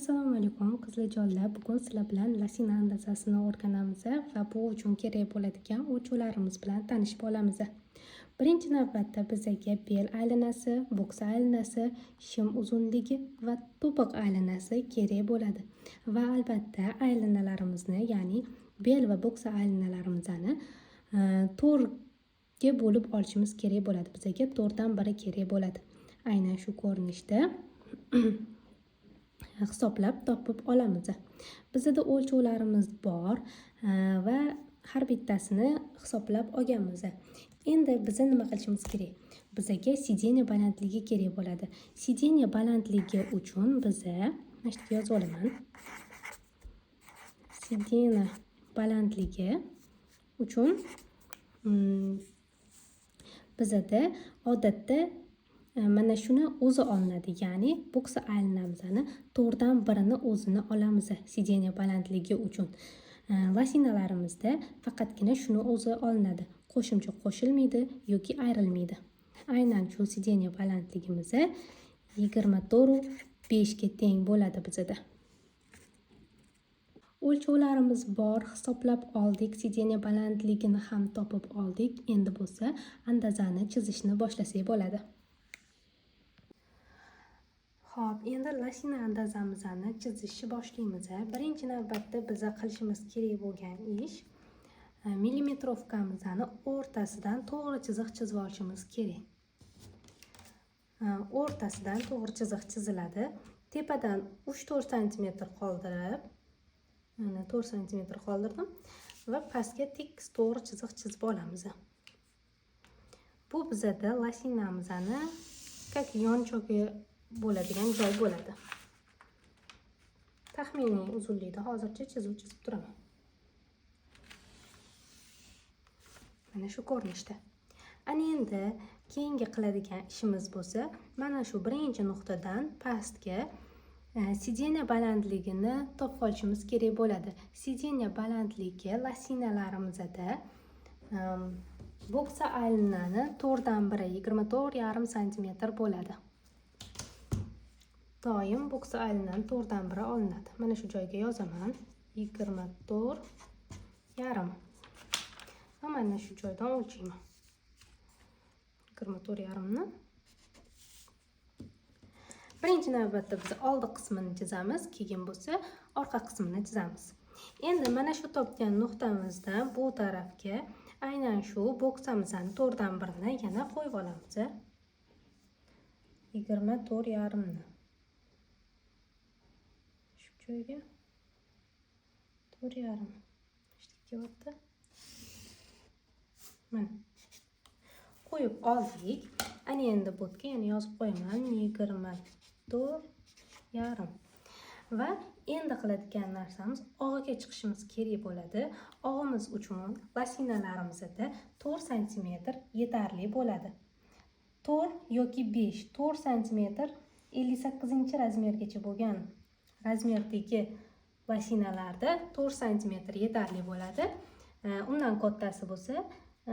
Assalomu alaykum qizlarjonlar. Bugun sizlar bilan lasina andazasini o'rganamiz va bu uchun kerak bo'ladigan o'lchovlarimiz bilan tanishib olamiz. Birinchi navbatda bizga bel aylanasi, bo'ks aylanasi, shim uzunligi va to'piq aylanasi kerak bo'ladi. Va albatta aylanalarimizni, ya'ni bel va bo'ks aylanalarimizni to'rtga bo'lib olishimiz kerak bo'ladi. Bizga to'rtdan biri kerak bo'ladi. Aynan shu ko'rinishda hisoblab topib olamiz. Bizda o'lchovlarimiz bor va har bittasini hisoblab olganmiz. Endi biz nima qilishimiz kerak? Bizga sideniya balandligi kerak bo'ladi. Sideniya balandligi uchun biz mana shu yerga yozib olaman. Sideniya balandligi uchun bizda odatda mana shuni o'zi olinadi, ya'ni bo'ks aylanamizni to'rtdan birini o'zini olamiz sideniya balandligi uchun. Lasinalarimizda faqatgina shuni o'zi olinadi. Qo'shimcha qo'shilmaydi yoki ayrilmaydi. Aynan shu sideniya balandligimiz 24,5 ga teng bo'ladi bizda. O'lchovlarimiz bor, hisoblab oldik, sideniya balandligini ham topib oldik. Endi bo'lsa andazani chizishni boshlasak bo'ladi. Xo'p, endi lasina andazamizni chizishni boshlaymiz. Birinchi navbatda biz qilishimiz kerak bo'lgan ish millimetrovkamizni o'rtasidan to'g'ri chiziq chizib olishimiz kerak. O'rtasidan to'g'ri chiziq chiziladi. Tepadan 3-4 sm qoldirib, mana 4 sm qoldirdim va pastga tekis to'g'ri chiziq chizib olamiz. Bu bizda lasinamizni как yonchoqi bo'ladigan joy bo'ladi. Taxminiy uzunlikda hozircha chizib turaman. Mana shu ko'rinishda. Ana endi keyingi qiladigan ishimiz bo'lsa, mana shu birinchi nuqtadan pastga sideniya balandligini topib olishimiz kerak bo'ladi. Sideniya balandligi lasinalarimizda bo'ks aylanani to'rtdan biri 24,5 sm bo'ladi. Doim bo'ks aylanani to'rtdan biri olinadi. Mana shu joyga yozaman. 24,5. Va mana shu joydan o'lchayman. 24,5 ni. Birinchi navbatda biz oldi qismini chizamiz, keyin bo'lsa orqa qismini chizamiz. Endi mana shu topgan nuqtamizdan bu tarafga aynan shu bo'ksamizning to'rtdan birini yana qo'yib olamiz. 24,5 ni. Shu joyga 4,5. İşte kelyapti. Mana qo'yib oldik. Ana endi bo'tga yana yozib qo'yaman 24,5. Va endi qiladigan narsamiz og'iga chiqishimiz kerak bo'ladi. Og'imiz uchun lasinalarimizda 4 sm yetarli bo'ladi. 4 yoki 5, 4 sm 58-razmergacha bo'lgan razmerdagi lasinalarda 4 sm yetarli bo'ladi. Undan kattasi bo'lsa 5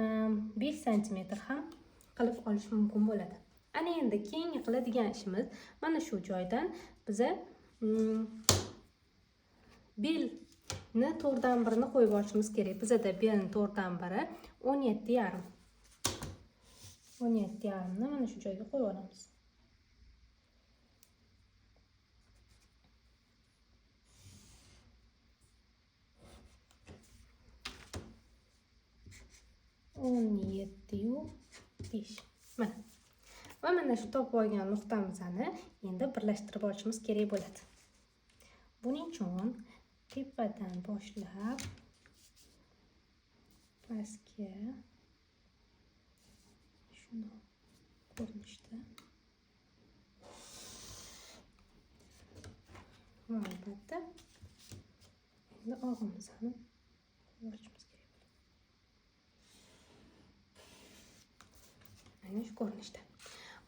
sm ham qilib olish mumkin bo'ladi. Ana endi keyingi qiladigan ishimiz mana shu joydan biza belni to'rtdan birini qo'yib olishimiz kerak. Bizda belni to'rtdan biri 17,5. 17,5 ni mana shu joyga qo'yib olamiz. Mana. Va mana shu topib olgan nuqtamizni endi birlashtirib olishimiz kerak bo'ladi. Buning uchun tepadan boshlab pastga shuni ko'rinishda va albatta endi og'imizni olishimiz kerak. Mana shu ko'rinishda.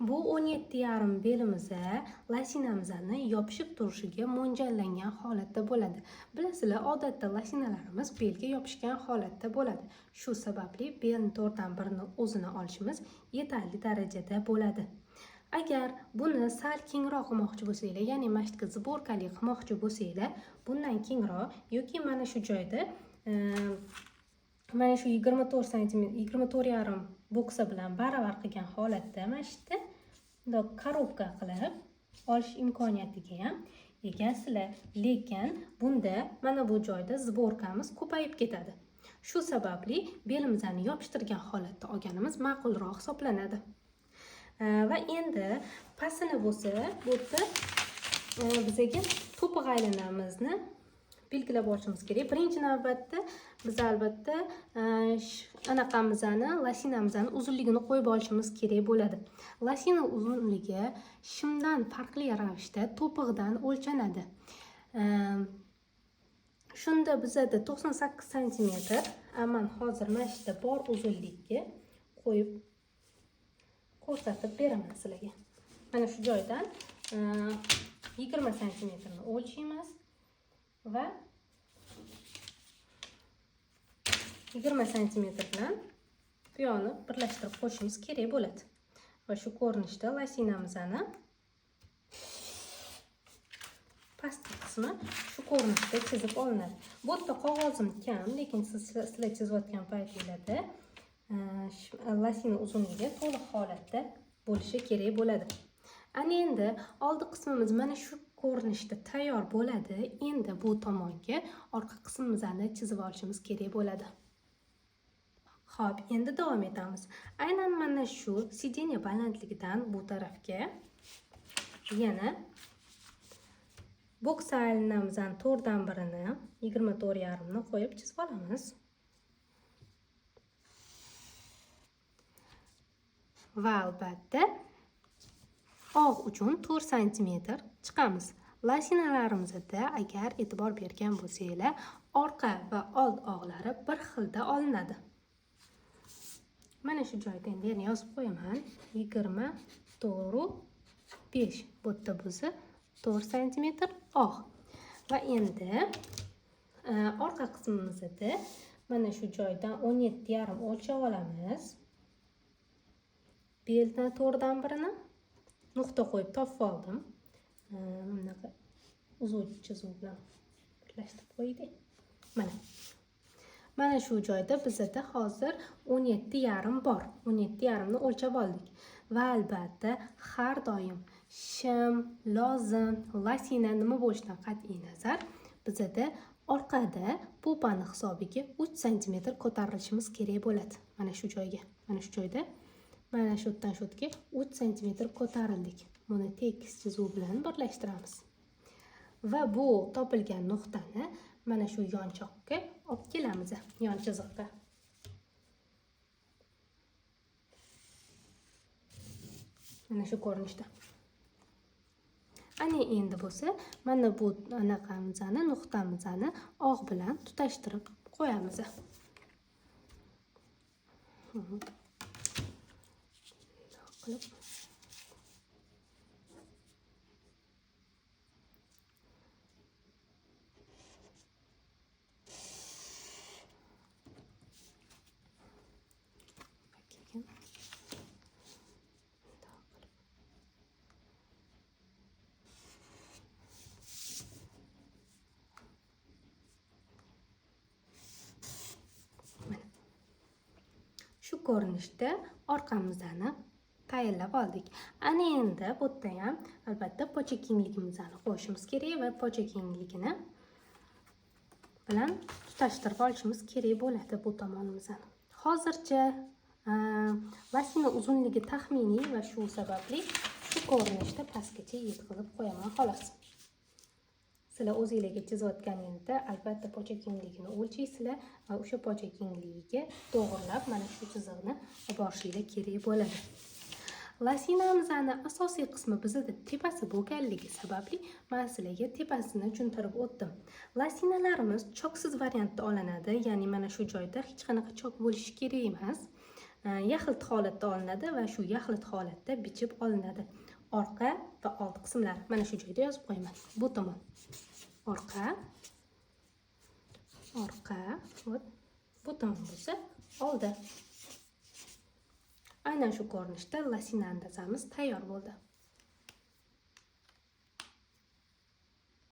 Bu 17,5 belimizni lasinamizni yopishib turishiga mo'ljallangan holatda bo'ladi. Bilasizlar, odatda lasinalarimiz belga yopishgan holatda bo'ladi. Shu sababli belni to'rtdan birini o'zini olishimiz yetarli darajada bo'ladi. Agar buni sal kengroq qilmoqchi bo'lsanglar, ya'ni mana shu zborkali qilmoqchi bo'lsanglar, bundan kengroq yoki mana shu joyda mana shu 24 sm, 24,5 boksa bilan baravar qilgan holatda mana shu yerda bundoq korobka qilib olish imkoniyatiga ham egasizlar. Lekin bunda mana bu joyda zborkamiz ko'payib ketadi. Shu sababli belimizni yopishtirgan holatda olganimiz ma'qulroq hisoblanadi. Va endi pastini bo'lsa, bu yerda bizga to'piq aylanamizni belgilab olishimiz kerak. Birinchi navbatda biz albatta anaqamizni, lasinamizni uzunligini qo'yib olishimiz kerak bo'ladi. Lasina uzunligi shimdan farqli ravishda to'pig'idan o'lchanadi. Shunda bizda 98 sm, men hozir mana shu yerda bor uzunlikka qo'yib ko'rsatib beraman sizlarga. Mana shu joydan 20 sm ni o'lchaymiz va 20 sm bilan bu yoqni birlashtirib qo'yishimiz kerak bo'ladi. Va shu ko'rinishda lasinamizni pastki qismi shu ko'rinishda chizib olinadi. Bu yerda qog'ozim kam, lekin sizlar chizayotgan paytingizda lasina uzunligi to'liq holatda bo'lishi kerak bo'ladi. Ana endi oldi qismimiz mana shu ko'rinishda tayyor bo'ladi. Endi bu tomonga orqa qismimizni chizib olishimiz kerak bo'ladi. Xo'p, endi davom etamiz. Aynan mana shu sideniya balandligidan bu tarafga yana boks aylanamizdan 4dan birini 24,5 ni qo'yib chizib olamiz. Va albatta og' uchun 4 sm chiqamiz. Lasinalarimizda agar e'tibor bergan bo'lsanglar, orqa va old og'lari bir xilda olinadi. Mana shu joyda endi yana yozib qo'yaman. 24,5 bu yerda bizi 4 sm og'. Va endi orqa qismimizda mana shu joydan 17,5 o'lchab olamiz. Beldan 4dan birini nuqta qo'yib topib oldim. Bunaqa uzun chizuv bilan birlashtirib qo'ydik. Mana shu joyda bizda hozir 17,5 bor. 17,5 ni o'lchab oldik. Va albatta har doim shim, lozim, lasina nima bo'lishidan qat'iy nazar bizda orqada popani hisobiga 3 sm ko'tarilishimiz kerak bo'ladi. Mana shu joyga, mana shu joyda mana shu yerdan shu yerga 3 sm ko'tarildik. Buni tekis chizuv bilan birlashtiramiz. Va bu topilgan nuqtani mana shu yonchoqqa olib kelamiz, yon chiziqqa. Mana shu ko'rinishda. Ana endi bo'lsa, mana bu anaqamizni, nuqtamizni og' bilan tutashtirib qo'yamiz. Shu ko'rinishda orqamizni tayyorlab oldik. Ana endi bu yerda ham albatta pocha kengligimizni qo'yishimiz kerak va pocha kengligini bilan tutashtirib olishimiz kerak bo'ladi bu tomonimizni. Hozircha lasina uzunligi taxminiy va shu sababli shu ko'rinishda pastgacha yetkazib qo'yaman xolos. Sizlar o'zingizlarga chizayotganingizda albatta pocha kengligini o'lchaysizlar va o'sha pocha kengligiga to'g'rilab mana shu chiziqni olib borishingiz kerak bo'ladi. Lasinamizning asosiy qismi bizda tepasi bo'lganligi sababli men sizlarga tepasini tushuntirib o'tdim. Lasinalarimiz choksiz variantda olinadi, ya'ni mana shu joyda hech qanaqa chok bo'lishi kerak emas. Yaxlit holatda olinadi va shu yaxlit holatda bichib olinadi. Orqa va old qismlar mana shu joyda yozib qo'yaman. Bu tomon orqa, bu tomon bo'lsa oldi. Aynan shu ko'rinishda losina andazamiz tayyor bo'ldi.